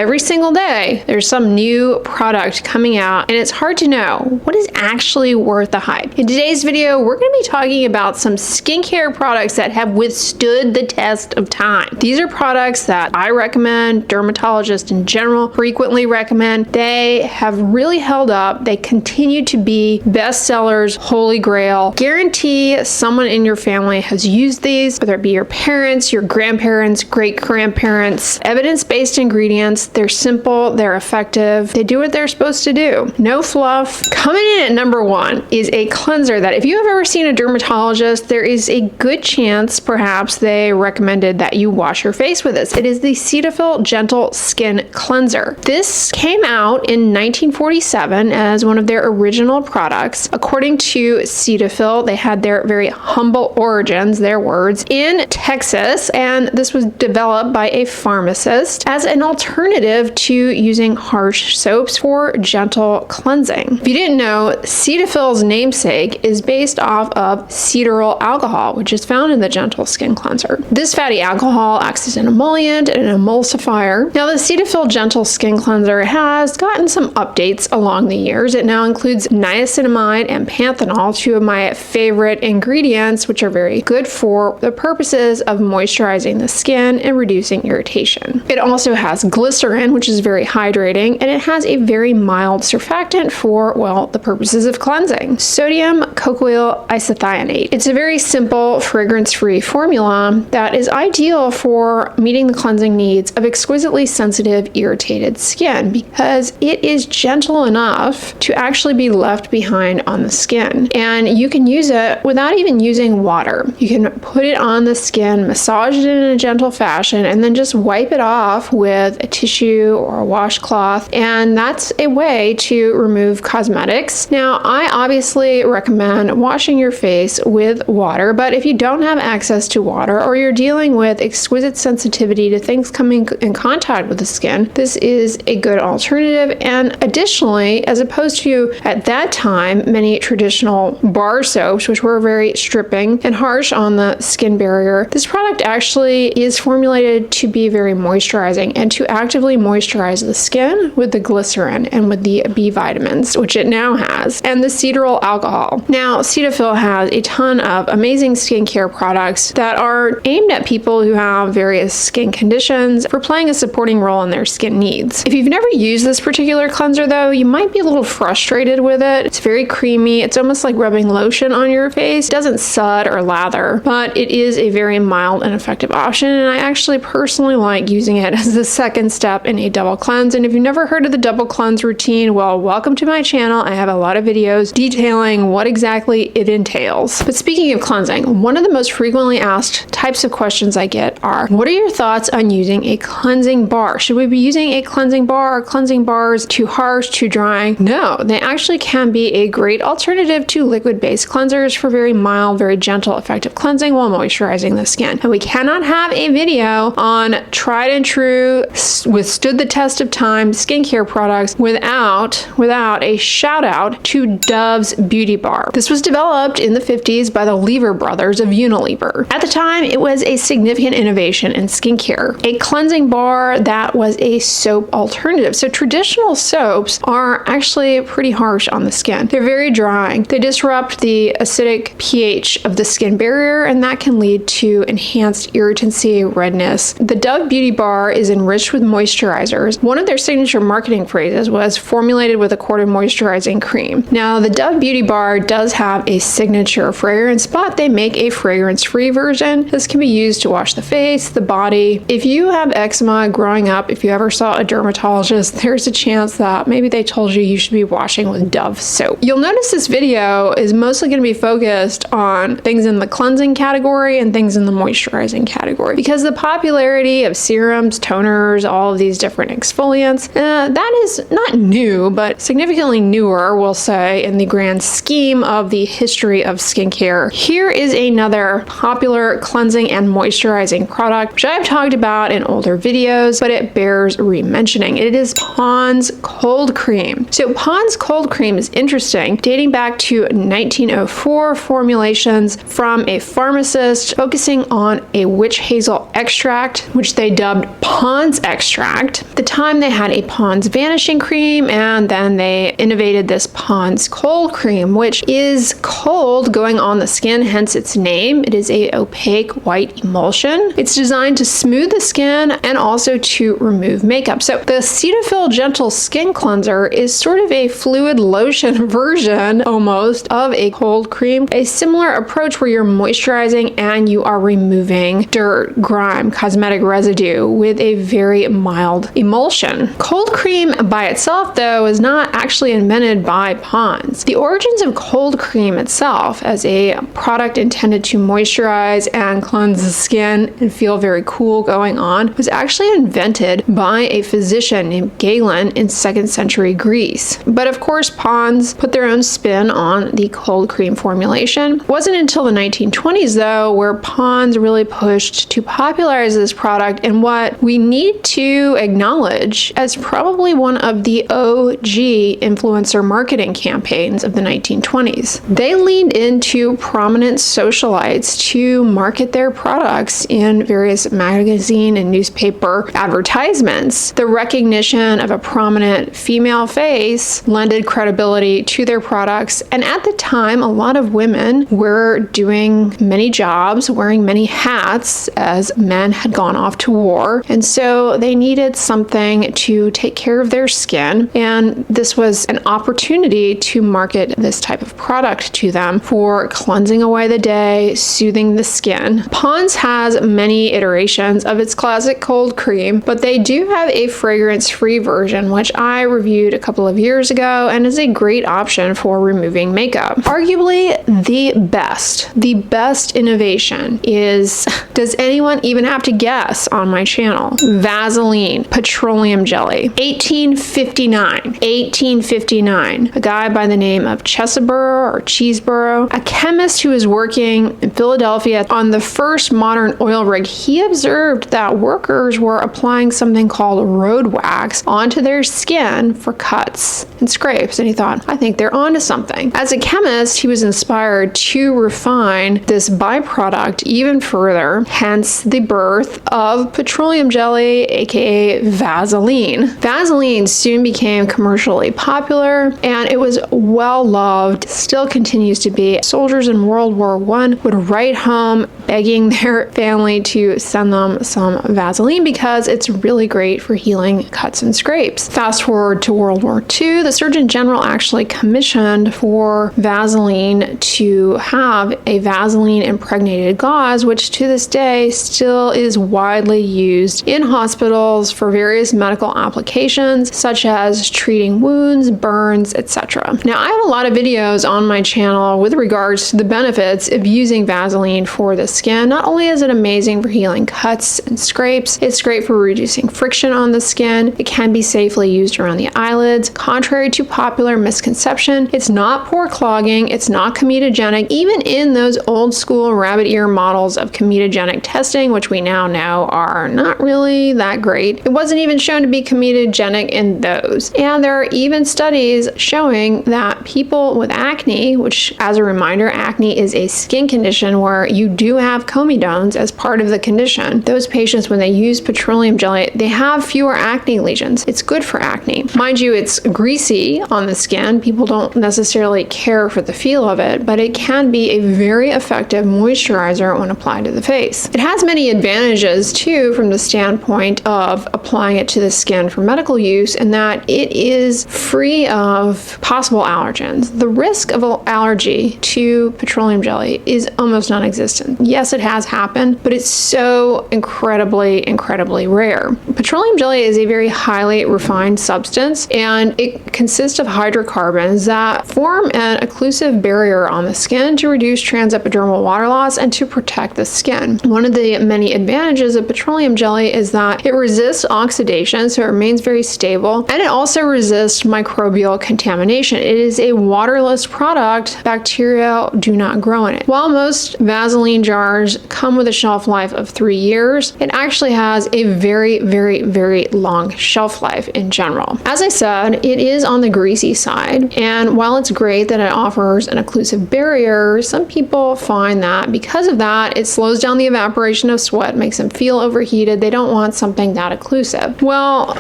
Every single day, there's some new product coming out, and it's hard to know what is actually worth the hype. In today's video, we're going to be talking about some skincare products that have withstood the test of time. These are products that I recommend, dermatologists in general frequently recommend. They have really held up. They continue to be bestsellers, holy grail. Guarantee someone in your family has used these, whether it be your parents, your grandparents, great-grandparents. Evidence-based ingredients. They're simple, they're effective, they do what they're supposed to do. No fluff. Coming in at number one is a cleanser that if you have ever seen a dermatologist, there is a good chance perhaps they recommended that you wash your face with this. It is the Cetaphil Gentle Skin Cleanser. This came out in 1947 as one of their original products. According to Cetaphil, they had their very humble origins, their words, in Texas, and this was developed by a pharmacist as an alternative to using harsh soaps for gentle cleansing. If you didn't know, Cetaphil's namesake is based off of cetyl alcohol, which is found in the Gentle Skin Cleanser. This fatty alcohol acts as an emollient and an emulsifier. Now, the Cetaphil Gentle Skin Cleanser has gotten some updates along the years. It now includes niacinamide and panthenol, two of my favorite ingredients, which are very good for the purposes of moisturizing the skin and reducing irritation. It also has glycerin, which is very hydrating, and it has a very mild surfactant for, well, the purposes of cleansing. Sodium cocoyl isethionate. It's a very simple, fragrance-free formula that is ideal for meeting the cleansing needs of exquisitely sensitive, irritated skin because it is gentle enough to actually be left behind on the skin. And you can use it without even using water. You can put it on the skin, massage it in a gentle fashion, and then just wipe it off with a tissue or a washcloth, and that's a way to remove cosmetics. Now, I obviously recommend washing your face with water, but if you don't have access to water or you're dealing with exquisite sensitivity to things coming in contact with the skin, this is a good alternative. And additionally, as opposed to at that time many traditional bar soaps, which were very stripping and harsh on the skin barrier, this product actually is formulated to be very moisturizing and to actively moisturize the skin with the glycerin and with the B vitamins, which it now has, and the cetyl alcohol. Now, Cetaphil has a ton of amazing skincare products that are aimed at people who have various skin conditions for playing a supporting role in their skin needs. If you've never used this particular cleanser though, you might be a little frustrated with it. It's very creamy. It's almost like rubbing lotion on your face. It doesn't sud or lather, but it is a very mild and effective option, and I actually personally like using it as the second step in a double cleanse. And if you've never heard of the double cleanse routine, well, welcome to my channel. I have a lot of videos detailing what exactly it entails. But speaking of cleansing, one of the most frequently asked types of questions I get are, what are your thoughts on using a cleansing bar? Should we be using a cleansing bar? Are cleansing bars too harsh, too drying? No, they actually can be a great alternative to liquid-based cleansers for very mild, very gentle, effective cleansing while moisturizing the skin. And we cannot have a video on tried and true, withstood the test of time skincare products without a shout out to Dove's Beauty Bar. This was developed in the 50s by the Lever brothers of Unilever. At the time, it was a significant innovation in skincare. A cleansing bar that was a soap alternative. So traditional soaps are actually pretty harsh on the skin. They're very drying. They disrupt the acidic pH of the skin barrier, and that can lead to enhanced irritancy, redness. The Dove Beauty Bar is enriched with moisturizers. One of their signature marketing phrases was formulated with a quart of moisturizing cream. Now, the Dove Beauty Bar does have a signature fragrance, but they make a fragrance-free version. This can be used to wash the face, the body. If you have eczema growing up, if you ever saw a dermatologist, there's a chance that maybe they told you should be washing with Dove soap. You'll notice this video is mostly going to be focused on things in the cleansing category and things in the moisturizing category because the popularity of serums, toners, all of these different exfoliants, that is not new, but significantly newer, we'll say, in the grand scheme of the history of skincare. Here is another popular cleansing and moisturizing product, which I've talked about in older videos, but it bears re-mentioning. It is Pond's Cold Cream. So Pond's Cold Cream is interesting, dating back to 1904 formulations from a pharmacist focusing on a witch hazel extract, which they dubbed Pond's extract. fact. At the time, they had a Pond's Vanishing Cream, and then they innovated this Pond's Cold Cream, which is cold going on the skin, hence its name. It is a opaque white emulsion. It's designed to smooth the skin and also to remove makeup. So the Cetaphil Gentle Skin Cleanser is sort of a fluid lotion version almost of a cold cream, a similar approach where you're moisturizing and you are removing dirt, grime, cosmetic residue with a very mild emulsion. Cold cream by itself, though, is not actually invented by Pond's. The origins of cold cream itself as a product intended to moisturize and cleanse the skin and feel very cool going on was actually invented by a physician named Galen in 2nd century Greece. But of course, Pond's put their own spin on the cold cream formulation. It wasn't until the 1920s, though, where Pond's really pushed to popularize this product in what we need to acknowledge as probably one of the OG influencer marketing campaigns of the 1920s. They leaned into prominent socialites to market their products in various magazine and newspaper advertisements. The recognition of a prominent female face lended credibility to their products, and at the time, a lot of women were doing many jobs, wearing many hats as men had gone off to war, and so they needed something to take care of their skin, and this was an opportunity to market this type of product to them for cleansing away the day, soothing the skin. Pond's has many iterations of its classic cold cream, but they do have a fragrance-free version, which I reviewed a couple of years ago and is a great option for removing makeup. Arguably the best innovation is, does anyone even have to guess on my channel? Vaseline petroleum jelly. 1859. A guy by the name of Cheeseborough, a chemist who was working in Philadelphia on the first modern oil rig, he observed that workers were applying something called road wax onto their skin for cuts and scrapes, and he thought, I think they're onto something. As a chemist, he was inspired to refine this byproduct even further, hence the birth of petroleum jelly, aka Vaseline. Vaseline soon became commercially popular, and it was well loved, still continues to be. Soldiers in World War I would write home begging their family to send them some Vaseline because it's really great for healing cuts and scrapes. Fast forward to World War II, the Surgeon General actually commissioned for Vaseline to have a Vaseline impregnated gauze, which to this day still is widely used in hospitals for various medical applications such as treating wounds, burns, etc. Now, I have a lot of videos on my channel with regards to the benefits of using Vaseline for the skin. Not only is it amazing for healing cuts and scrapes, it's great for reducing friction on the skin. It can be safely used around the eyelids. Contrary to popular misconception, it's not pore clogging, it's not comedogenic. Even in those old school rabbit ear models of comedogenic testing, which we now know are not really that great, it wasn't even shown to be comedogenic in those. And there are even studies showing that people with acne, which as a reminder, acne is a skin condition where you do have comedones as part of the condition. Those patients, when they use petroleum jelly, they have fewer acne lesions. It's good for acne. Mind you, it's greasy on the skin. People don't necessarily care for the feel of it, but it can be a very effective moisturizer when applied to the face. It has many advantages too from the standpoint of applying it to the skin for medical use, in that it is free of possible allergens. The risk of allergy to petroleum jelly is almost non-existent. Yes, it has happened, but it's so incredibly rare. Petroleum jelly is a very highly refined substance, and it consists of hydrocarbons that form an occlusive barrier on the skin to reduce transepidermal water loss and to protect the skin. One of the many advantages of petroleum jelly is that it resists oxidation, so it remains very stable, and it also resists microbial contamination. It is a waterless product. Bacteria do not grow in it. While most Vaseline jars come with a shelf life of 3 years, it actually has a very long shelf life in general. As I said, it is on the greasy side, and while it's great that it offers an occlusive barrier, some people find that because of that, it slows down the evaporation of sweat, makes them feel overheated. They don't want something that that occlusive? Well,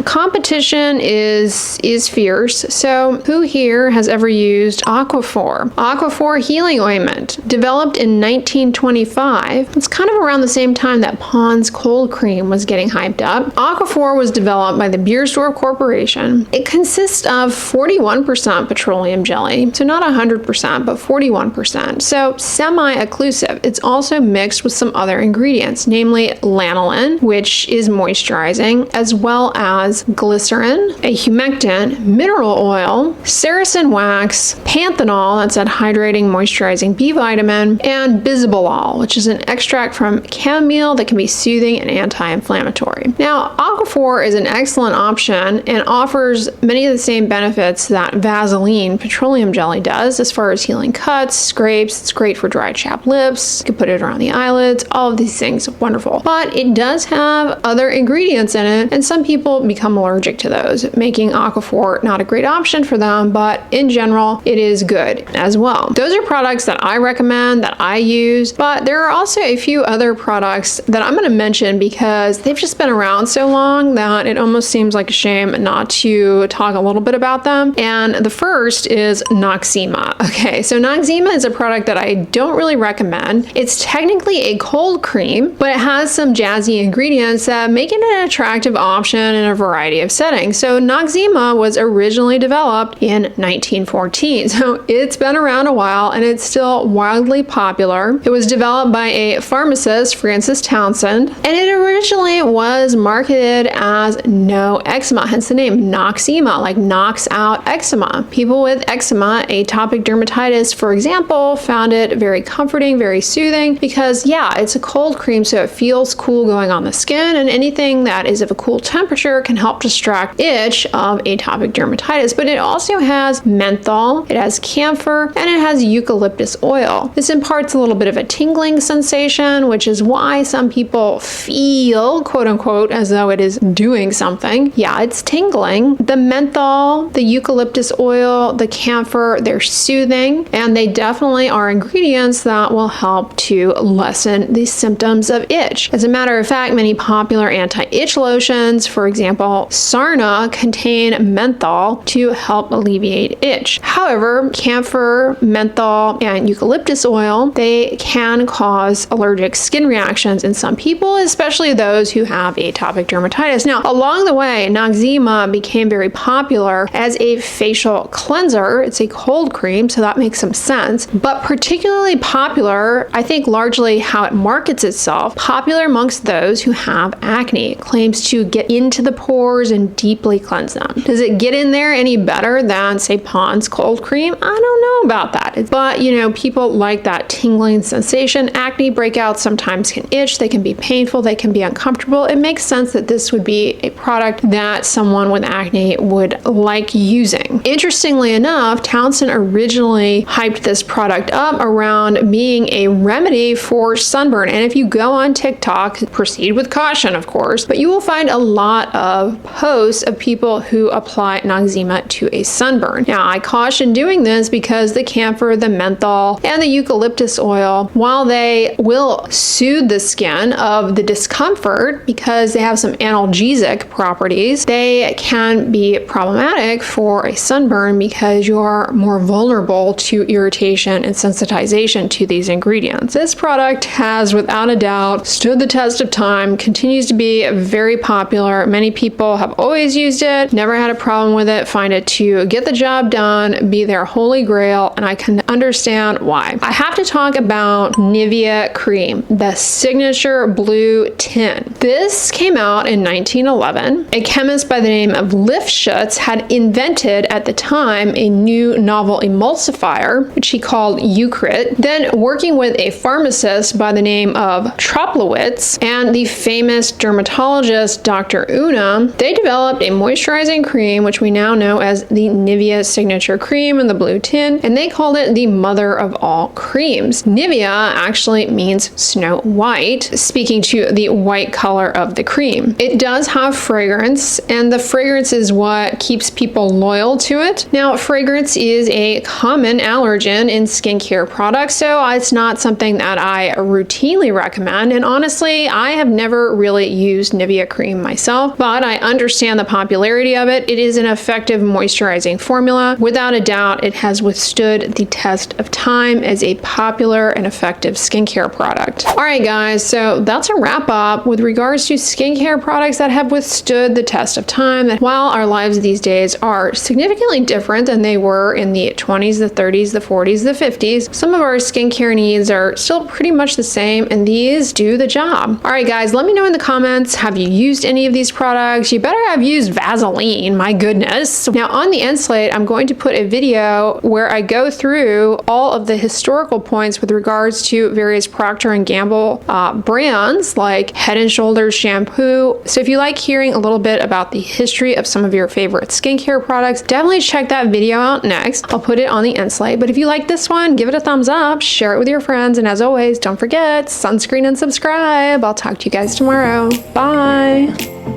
competition is fierce. So who here has ever used Aquafor? Aquafor healing ointment, developed in 1925. It's kind of around the same time that Pond's cold cream was getting hyped up. Aquafor was developed by the Beiersdorf Corporation. It consists of 41% petroleum jelly, so not 100%, but 41%. So semi-occlusive. It's also mixed with some other ingredients, namely lanolin, which is moisturizing, as well as glycerin, a humectant, mineral oil, saracen wax, panthenol, that's that hydrating, moisturizing B vitamin, and bisabolol, which is an extract from chamomile that can be soothing and anti-inflammatory. Now, Aquafor is an excellent option and offers many of the same benefits that Vaseline petroleum jelly does as far as healing cuts, scrapes. It's great for dry, chapped lips. You can put it around the eyelids. All of these things, wonderful. But it does have other ingredients in it, and some people become allergic to those, making Aquafor not a great option for them, but in general, it is good as well. Those are products that I recommend, that I use, but there are also a few other products that I'm going to mention because they've just been around so long that it almost seems like a shame not to talk a little bit about them. And the first is Noxma. Okay, so Noxma is a product that I don't really recommend. It's technically a cold cream, but it has some jazzy ingredients that make it an attractive option in a variety of settings. So Noxma was originally developed in 1914, so it's been around a while and it's still wildly popular. It was developed by a pharmacist, Francis Townsend, and it originally was marketed as no eczema, hence the name Noxma, like knocks out eczema. People with eczema, atopic dermatitis, for example, found it very comforting, very soothing because, yeah, it's a cold cream, so it feels cool going on the skin, and anything that is of a cool temperature can help distract itch of atopic dermatitis. But it also has menthol, it has camphor, and it has eucalyptus oil. This imparts a little bit of a tingling sensation, which is why some people feel, quote unquote, as though it is doing something. Yeah, it's tingling. The menthol, the eucalyptus oil, the camphor, they're soothing, and they definitely are ingredients that will help to lessen the symptoms of itch. As a matter of fact, many popular anti-itch lotions, for example, Sarna, contain menthol to help alleviate itch. However, camphor, menthol, and eucalyptus oil, they can cause allergic skin reactions in some people, especially those who have atopic dermatitis. Now, along the way, Noxma became very popular as a facial cleanser. It's a cold cream, so that makes some sense, but particularly popular, I think largely how it markets itself, popular amongst those who have acne. It claims to get into the pores and deeply cleanse them. Does it get in there any better than, say, Pond's cold cream? I don't know about that. But, you know, people like that tingling sensation. Acne breakouts sometimes can itch, they can be painful, they can be uncomfortable. It makes sense that this would be a product that someone with acne would like using. Interestingly enough, Townsend originally hyped this product up around being a remedy for sunburn. And if you go on TikTok, proceed with caution, of course, but you will find a lot of posts of people who apply Noxma to a sunburn. Now, I caution doing this because the camphor, the menthol, and the eucalyptus oil, while they will soothe the skin of the discomfort because they have some analgesic properties, they can be problematic for a sunburn because you're more vulnerable to irritation and sensitization to these ingredients. This product has, without a doubt, stood the test of time, continues to be very popular. Many people have always used it, never had a problem with it, find it to get the job done, be their holy grail, and I can understand why. I have to talk about Nivea cream, the signature blue tin. This came out in 1911. A chemist by the name of Lifshitz had invented at the time a new novel emulsifier, which he called Eucrit. Then, working with a pharmacist by the name of Troplowitz and the famous dermatologist Dr. Una, they developed a moisturizing cream, which we now know as the Nivea signature cream in the blue tin, and they called it the mother of all creams. Nivea actually means snow white, speaking to the white color of the cream. It does have fragrance, and the fragrance is what keeps people loyal to it. Now, fragrance is a common allergen in skincare products, so it's not something that I routinely recommend, and honestly, I have never really used Nivea Nivea cream myself, but I understand the popularity of it. It is an effective moisturizing formula. Without a doubt, it has withstood the test of time as a popular and effective skincare product. All right, guys, so that's a wrap up with regards to skincare products that have withstood the test of time. That while our lives these days are significantly different than they were in the 20s, the 30s, the 40s, the 50s, some of our skincare needs are still pretty much the same, and these do the job. All right, guys, let me know in the comments, have you used any of these products? You better have used Vaseline, my goodness. Now on the end slate, I'm going to put a video where I go through all of the historical points with regards to various Procter & Gamble brands like Head & Shoulders shampoo. So if you like hearing a little bit about the history of some of your favorite skincare products, definitely check that video out next. I'll put it on the end slate. But if you like this one, give it a thumbs up, share it with your friends, and as always, don't forget, sunscreen and subscribe. I'll talk to you guys tomorrow. Bye.